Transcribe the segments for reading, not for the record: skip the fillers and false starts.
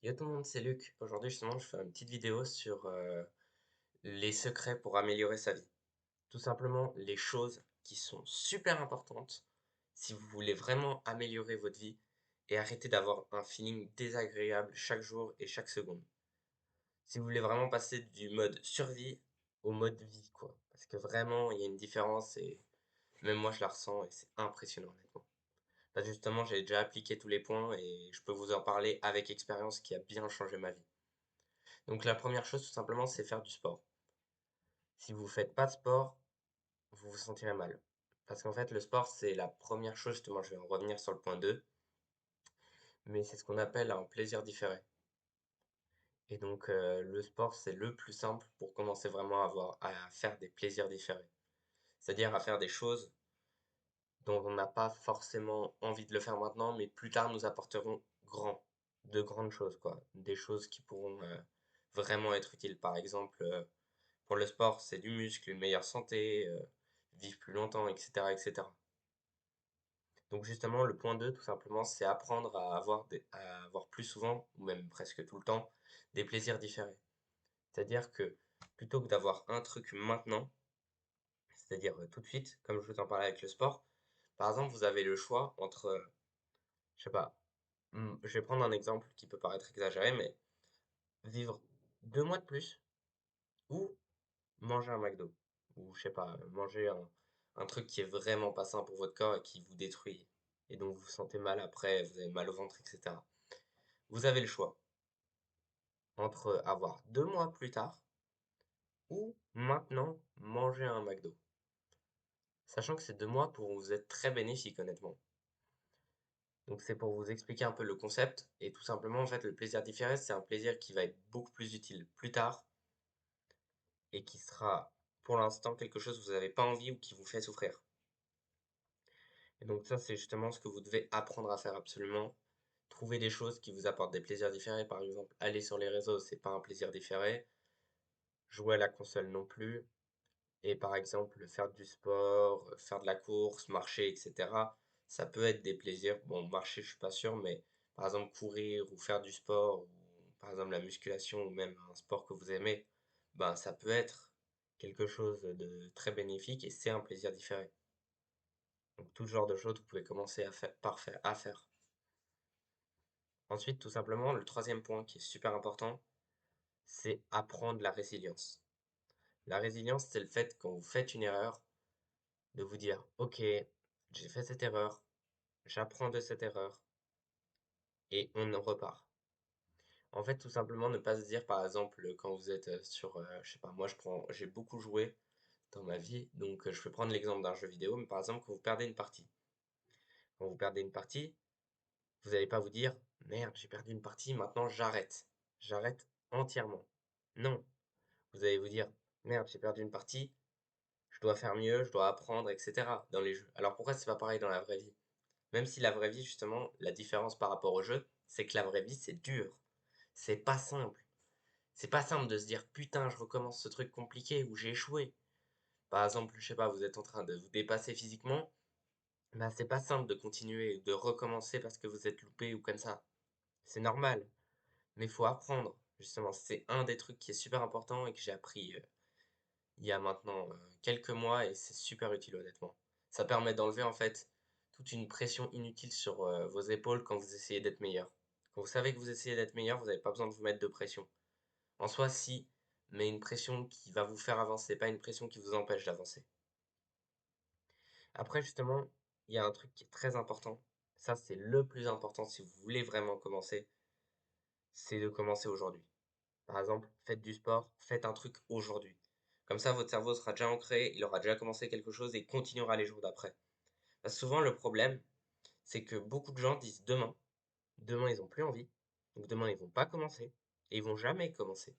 Yo tout le monde, c'est Luc. Aujourd'hui, justement, je fais une petite vidéo sur les secrets pour améliorer sa vie. Tout simplement, les choses qui sont super importantes si vous voulez vraiment améliorer votre vie et arrêter d'avoir un feeling désagréable chaque jour et chaque seconde. Si vous voulez vraiment passer du mode survie au mode vie, quoi. Parce que vraiment, il y a une différence et même moi, je la ressens et c'est impressionnant, honnêtement. Là, justement, j'ai déjà appliqué tous les points et je peux vous en parler avec expérience qui a bien changé ma vie. Donc la première chose, tout simplement, c'est faire du sport. Si vous faites pas de sport, vous vous sentirez mal. Parce qu'en fait, le sport, c'est la première chose, justement, je vais en revenir sur le point 2, mais c'est ce qu'on appelle un plaisir différé. Et donc, le sport, c'est le plus simple pour commencer vraiment à faire des plaisirs différés. C'est-à-dire à faire des choses dont on n'a pas forcément envie de le faire maintenant, mais plus tard nous apporteront de grandes choses, quoi. Des choses qui pourront vraiment être utiles. Par exemple, pour le sport, c'est du muscle, une meilleure santé, vivre plus longtemps, etc., etc. Donc justement, le point 2, tout simplement, c'est apprendre à avoir plus souvent, ou même presque tout le temps, des plaisirs différés. C'est-à-dire que plutôt que d'avoir un truc maintenant, c'est-à-dire tout de suite, comme je vous en parlais avec le sport, par exemple, vous avez le choix entre, je sais pas, je vais prendre un exemple qui peut paraître exagéré, mais vivre 2 mois de plus ou manger un McDo. Ou je sais pas, manger un truc qui est vraiment pas sain pour votre corps et qui vous détruit. Et donc vous vous sentez mal après, vous avez mal au ventre, etc. Vous avez le choix entre avoir 2 mois plus tard ou maintenant manger un McDo. Sachant que ces 2 mois pourront vous être très bénéfiques, honnêtement. Donc c'est pour vous expliquer un peu le concept. Et tout simplement, en fait, le plaisir différé, c'est un plaisir qui va être beaucoup plus utile plus tard et qui sera pour l'instant quelque chose que vous n'avez pas envie ou qui vous fait souffrir. Et donc ça, c'est justement ce que vous devez apprendre à faire absolument. Trouver des choses qui vous apportent des plaisirs différés. Par exemple, aller sur les réseaux, c'est pas un plaisir différé. Jouer à la console non plus. Et par exemple, faire du sport, faire de la course, marcher, etc. Ça peut être des plaisirs. Bon, marcher, je suis pas sûr, mais par exemple, courir ou faire du sport, ou par exemple la musculation ou même un sport que vous aimez, ben ça peut être quelque chose de très bénéfique et c'est un plaisir différé. Donc tout genre de choses, vous pouvez commencer à faire. Ensuite, tout simplement, le troisième point qui est super important, c'est apprendre la résilience. La résilience, c'est le fait quand vous faites une erreur, de vous dire, ok, j'ai fait cette erreur, j'apprends de cette erreur, et on en repart. En fait, tout simplement, ne pas se dire, par exemple, quand vous êtes sur, je sais pas, j'ai beaucoup joué dans ma vie, donc je vais prendre l'exemple d'un jeu vidéo, mais par exemple, quand vous perdez une partie. Quand vous perdez une partie, vous n'allez pas vous dire, merde, j'ai perdu une partie, maintenant j'arrête. J'arrête entièrement. Non, vous allez vous dire, merde, j'ai perdu une partie, je dois faire mieux, je dois apprendre, etc. dans les jeux. Alors pourquoi c'est pas pareil dans la vraie vie? Même si la vraie vie, justement, la différence par rapport au jeu, c'est que la vraie vie, c'est dur. C'est pas simple. C'est pas simple de se dire, putain, je recommence ce truc compliqué où j'ai échoué. Par exemple, je sais pas, vous êtes en train de vous dépasser physiquement, bah c'est pas simple de continuer, de recommencer parce que vous êtes loupé ou comme ça. C'est normal. Mais il faut apprendre, justement. C'est un des trucs qui est super important et que j'ai appris il y a maintenant quelques mois et c'est super utile, honnêtement. Ça permet d'enlever en fait toute une pression inutile sur vos épaules quand vous essayez d'être meilleur. Quand vous savez que vous essayez d'être meilleur, vous n'avez pas besoin de vous mettre de pression. En soi, si, mais une pression qui va vous faire avancer, pas une pression qui vous empêche d'avancer. Après, justement, il y a un truc qui est très important. Ça, c'est le plus important si vous voulez vraiment commencer, c'est de commencer aujourd'hui. Par exemple, faites du sport, faites un truc aujourd'hui. Comme ça, votre cerveau sera déjà ancré, il aura déjà commencé quelque chose et continuera les jours d'après. Parce que souvent, le problème, c'est que beaucoup de gens disent demain. Demain, ils n'ont plus envie. Donc demain, ils vont pas commencer. Et ils vont jamais commencer.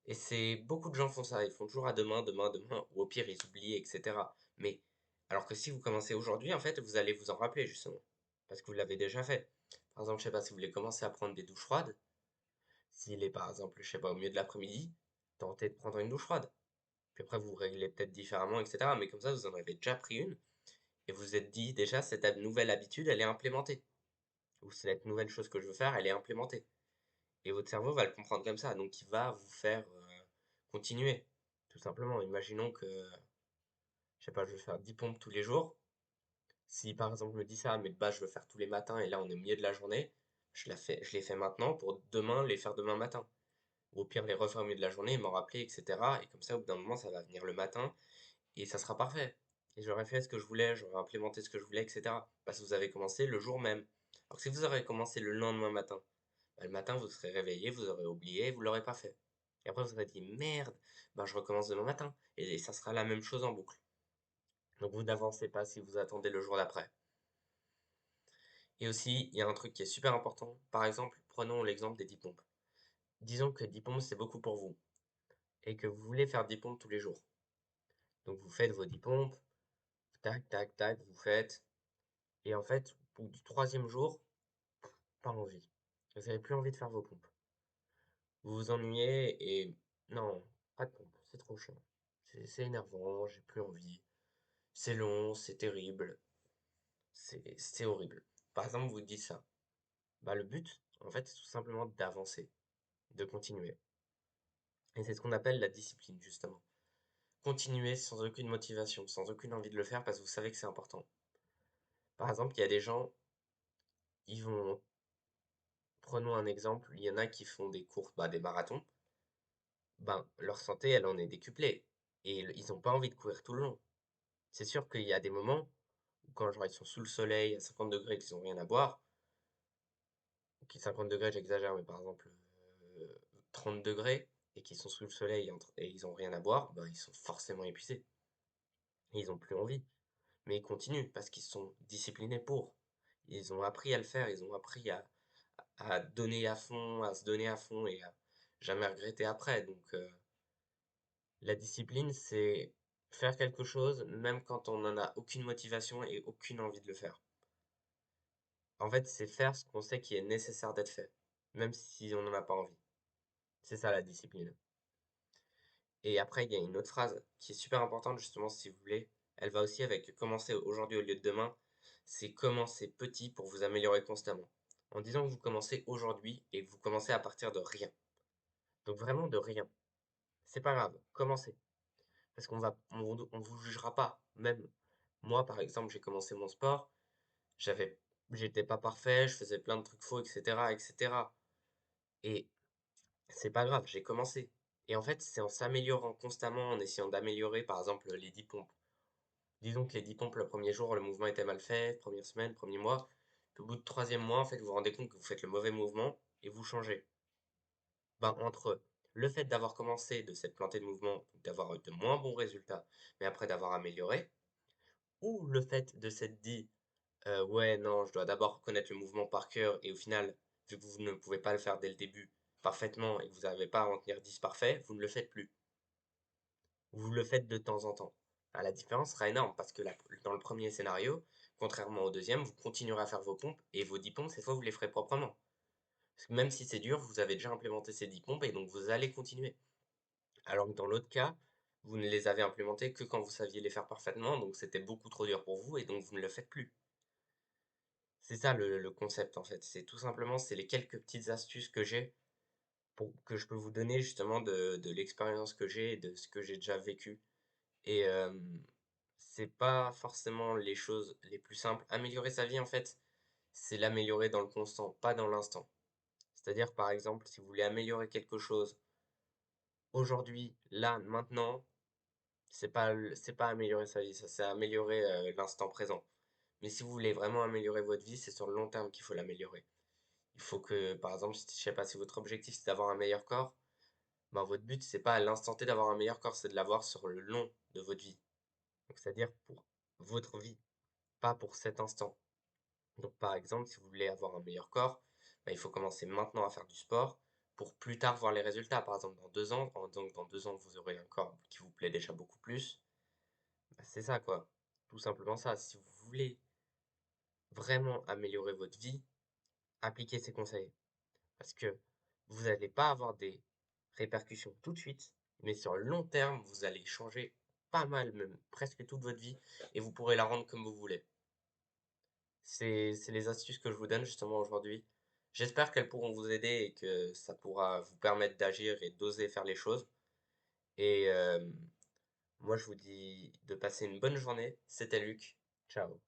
Et c'est beaucoup de gens font ça. Ils font toujours à demain, demain, demain. Ou au pire, ils oublient, etc. Mais alors que si vous commencez aujourd'hui, en fait, vous allez vous en rappeler justement. Parce que vous l'avez déjà fait. Par exemple, je sais pas si vous voulez commencer à prendre des douches froides. S'il est par exemple, je sais pas, au milieu de l'après-midi, tentez de prendre une douche froide. Puis après, vous réglez peut-être différemment, etc. Mais comme ça, vous en avez déjà pris une et vous vous êtes dit déjà, cette nouvelle habitude, elle est implémentée. Ou cette nouvelle chose que je veux faire, elle est implémentée. et votre cerveau va le comprendre comme ça, donc il va vous faire, continuer, tout simplement. Imaginons que, je sais pas, je veux faire 10 pompes tous les jours. Si par exemple je me dis ça, mais de base je veux faire tous les matins et là on est au milieu de la journée, je les fais maintenant pour demain les faire demain matin. Ou au pire les refaire au milieu de la journée, m'en rappeler, etc. Et comme ça, au bout d'un moment, ça va venir le matin et ça sera parfait. Et j'aurais fait ce que je voulais, j'aurais implémenté ce que je voulais, etc. Parce que vous avez commencé le jour même. Alors que si vous aurez commencé le lendemain matin, bah, le matin vous serez réveillé, vous aurez oublié, vous l'aurez pas fait. Et après vous aurez dit merde, bah, je recommence demain matin. Et ça sera la même chose en boucle. Donc vous n'avancez pas si vous attendez le jour d'après. Et aussi, il y a un truc qui est super important. Par exemple, prenons l'exemple des 10 pompes. Disons que 10 pompes, c'est beaucoup pour vous et que vous voulez faire 10 pompes tous les jours. Donc vous faites vos 10 pompes, tac, tac, tac, vous faites. Et en fait, au bout du troisième jour, pas envie. Vous n'avez plus envie de faire vos pompes. Vous vous ennuyez et non, pas de pompe, c'est trop chiant. C'est énervant, j'ai plus envie. C'est long, c'est terrible, c'est horrible. Par exemple, vous dites ça. Bah, le but, en fait, c'est tout simplement d'avancer, de continuer. Et c'est ce qu'on appelle la discipline, justement. Continuer sans aucune motivation, sans aucune envie de le faire parce que vous savez que c'est important. Par exemple, il y a des gens, ils vont, prenons un exemple, il y en a qui font des courses, bah, des marathons, ben, leur santé, elle en est décuplée. Et ils n'ont pas envie de courir tout le long. C'est sûr qu'il y a des moments où quand genre, ils sont sous le soleil à 50 degrés, qu'ils n'ont rien à boire, qui 50 degrés, j'exagère, mais par exemple 30 degrés, et qu'ils sont sous le soleil et ils n'ont rien à boire, ben, ils sont forcément épuisés. Et ils n'ont plus envie. Mais ils continuent parce qu'ils sont disciplinés pour. Ils ont appris à le faire, ils ont appris à donner à fond, à se donner à fond et à jamais regretter après. Donc la discipline, c'est faire quelque chose même quand on n'en a aucune motivation et aucune envie de le faire. En fait, c'est faire ce qu'on sait qui est nécessaire d'être fait, même si on n'en a pas envie. C'est ça la discipline. Et après, il y a une autre phrase qui est super importante, justement, si vous voulez. Elle va aussi avec commencer aujourd'hui au lieu de demain. C'est commencer petit pour vous améliorer constamment. En disant que vous commencez aujourd'hui et que vous commencez à partir de rien. Donc vraiment de rien. C'est pas grave, commencez. Parce on vous jugera pas. Même moi, par exemple, j'ai commencé mon sport. J'avais, j'étais pas parfait, je faisais plein de trucs faux, etc., etc. Et c'est pas grave, j'ai commencé. Et en fait, c'est en s'améliorant constamment, en essayant d'améliorer, par exemple, les 10 pompes. Disons que les 10 pompes, le premier jour, le mouvement était mal fait, première semaine, premier mois. Puis au bout de troisième mois, en fait, vous vous rendez compte que vous faites le mauvais mouvement et vous changez. Ben, entre le fait d'avoir commencé, de s'être planté de mouvement, d'avoir eu de moins bons résultats, mais après d'avoir amélioré, ou le fait de s'être dit, ouais, non, je dois d'abord connaître le mouvement par cœur, et au final, vu que vous ne pouvez pas le faire dès le début parfaitement et que vous n'avez pas à en tenir 10 parfaits, vous ne le faites plus. Vous le faites de temps en temps. Ah, la différence sera énorme parce que dans le premier scénario, contrairement au deuxième, vous continuerez à faire vos pompes et vos 10 pompes, cette fois, vous les ferez proprement. Parce que même si c'est dur, vous avez déjà implémenté ces 10 pompes et donc vous allez continuer. Alors que dans l'autre cas, vous ne les avez implémentées que quand vous saviez les faire parfaitement, donc c'était beaucoup trop dur pour vous et donc vous ne le faites plus. C'est ça le concept en fait. C'est tout simplement, c'est les quelques petites astuces que j'ai que je peux vous donner justement de l'expérience que j'ai et de ce que j'ai déjà vécu. Et c'est pas forcément les choses les plus simples. Améliorer sa vie, en fait, c'est l'améliorer dans le constant, pas dans l'instant. C'est-à-dire, par exemple, si vous voulez améliorer quelque chose aujourd'hui, là, maintenant, c'est pas améliorer sa vie, ça, c'est améliorer l'instant présent. Mais si vous voulez vraiment améliorer votre vie, c'est sur le long terme qu'il faut l'améliorer. Il faut que, par exemple, je sais pas, si votre objectif c'est d'avoir un meilleur corps, ben votre but c'est pas à l'instant T d'avoir un meilleur corps, c'est de l'avoir sur le long de votre vie. Donc, c'est-à-dire pour votre vie, pas pour cet instant. Donc par exemple, si vous voulez avoir un meilleur corps, bah, il faut commencer maintenant à faire du sport pour plus tard voir les résultats. Par exemple, dans 2 ans, donc dans 2 ans, vous aurez un corps qui vous plaît déjà beaucoup plus. Bah, c'est ça, quoi. Tout simplement ça. Si vous voulez vraiment améliorer votre vie, appliquez ces conseils. Parce que vous n'allez pas avoir des répercussions tout de suite, mais sur le long terme, vous allez changer pas mal, même presque toute votre vie, et vous pourrez la rendre comme vous voulez. C'est les astuces que je vous donne justement aujourd'hui. J'espère qu'elles pourront vous aider et que ça pourra vous permettre d'agir et d'oser faire les choses et moi je vous dis de passer une bonne journée. C'était Luc. Ciao.